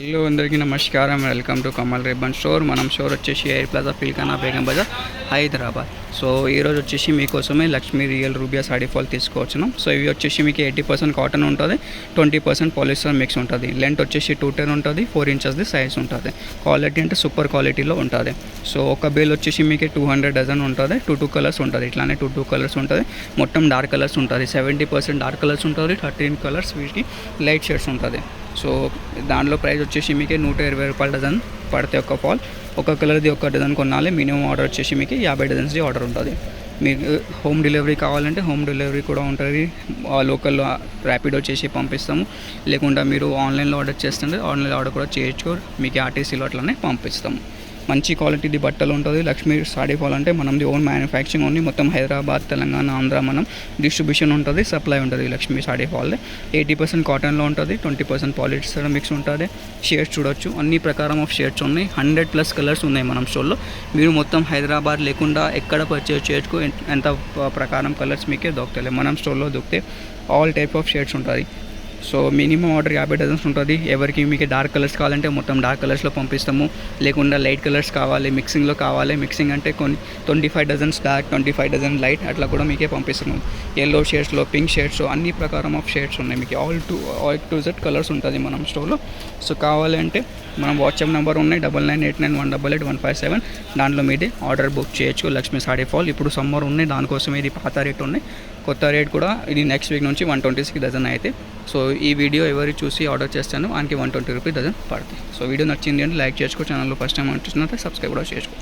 Hello అందరికీ నమస్కారం. Welcome to Kamal ribbon store. మనం స్టోర్ వచ్చేసి ఎయిర్ ప్లాజా పిల్కనా బేగం బజార్ హైదరాబాద్. సో ఈరోజు వచ్చేసి మీకోసమే లక్ష్మీ రియల్ రూబియా సాడీ ఫాల్ తీసుకొచ్చినాం. సో ఇవి వచ్చేసి మీకు 80% కాటన్ ఉంటుంది, 20% పాలిస్టర్ మిక్స్ ఉంటుంది. లెంత్ వచ్చేసి 210 ఉంటుంది, 4 inches సైజ్ ఉంటుంది. క్వాలిటీ అంటే సూపర్ క్వాలిటీలో ఉంటుంది. సో ఒక బేల్ వచ్చేసి మీకు 200 డజన్ ఉంటుంది. 2 కలర్స్ ఉంటుంది. ఇట్లానే 2 కలర్స్ ఉంటుంది. మొత్తం డార్క్ కలర్స్ ఉంటుంది. 70% డార్క్ కలర్స్ ఉంటుంది, 13 కలర్స్ వీటికి లైట్ షేడ్స్ ఉంటుంది. సో దాంట్లో ప్రైస్ వచ్చేసి మీకు 120 రూపాయల డజన్ పడితే ఒక ఫాల్. ఒక కలర్ది ఒక డజన్ కొనాలి. మినిమం ఆర్డర్ వచ్చేసి మీకు 50 డజన్స్ది ఆర్డర్ ఉంటుంది. మీకు హోమ్ డెలివరీ కావాలంటే హోమ్ డెలివరీ కూడా ఉంటుంది. లోకల్లో ర్యాపిడో చేసి పంపిస్తాము. లేకుండా మీరు ఆన్లైన్లో ఆర్డర్ చేస్తుంటే ఆన్లైన్ ఆర్డర్ కూడా చేయొచ్చు. మీకు ఆర్టీసీలో అట్లనే పంపిస్తాము. మంచి క్వాలిటీది బట్టలు ఉంటుంది. లక్ష్మీ సాడీ ఫాల్ అంటే మనది ఓన్ మ్యానుఫ్యాక్చరింగ్ ఉంది. మొత్తం హైదరాబాద్, తెలంగాణ, ఆంధ్ర మనం డిస్ట్రిబ్యూషన్ ఉంటుంది, సప్లై ఉంటుంది. లక్ష్మీ సాడీ ఫాల్ 80% కాటన్లో ఉంటుంది, 20% పాలిస్టర్ మిక్స్ ఉంటుంది. షేడ్స్ చూడొచ్చు, అన్ని ప్రకారం ఆఫ్ షేడ్స్ ఉన్నాయి. 100+ కలర్స్ ఉన్నాయి మనం స్టోర్లో. మీరు మొత్తం హైదరాబాద్ లేకుండా ఎక్కడ పర్చేజ్ చేయొచ్చు. ఎంత ప్రకారం కలర్స్ మీకే దొరుకుతాయి. మనం స్టోర్లో దొరికితే ఆల్ టైప్ ఆఫ్ షేడ్స్ ఉంటుంది. సో మినిమం ఆర్డర్ 50 డజన్స్ ఉంటుంది. ఎవరికి మీకు డార్క్ కలర్స్ కావాలంటే మొత్తం డార్క్ కలర్స్లో పంపిస్తాము. లేకుండా లైట్ కలర్స్ కావాలి, మిక్సింగ్లో కావాలి. మిక్సింగ్ అంటే కొన్ని 25 డజన్స్ డార్క్, 25 డజన్ లైట్ అట్లా కూడా మీకే పంపిస్తున్నాం. ఎల్లో షేడ్స్లో, పింక్ షేడ్స్, అన్ని ప్రకారం ఆఫ్ షేడ్స్ ఉన్నాయి. మీకు ఆల్ టు జెడ్ కలర్స్ ఉంటుంది మనం స్టోర్లో. సో కావాలంటే మనం వాట్సాప్ నెంబర్ ఉన్నాయి 9989188157. దాంట్లో మీది ఆర్డర్ బుక్ చేయొచ్చు. లక్ష్మీ సాడీ ఫాల్ ఇప్పుడు సమ్మర్ ఉన్నాయి, దానికోసం ఇది పాత రేట్ ఉన్నాయి. కొత్త రేట్ కూడా ఇది నెక్స్ట్ వీక్ నుంచి 120 డజన్ అయితే. సో ఈ వీడియో ఎవరు చూసి ఆర్డర్ చేస్తానో ఆయనకి 120 రూపీస్ డజన్ పడుతుంది. సో వీడియో నచ్చింది అంటే లైక్ చేసుకో. ఛానల్లో ఫస్ట్ టైం అంటున్నట్టు సబ్స్క్రైబ్ కూడా చేసుకో.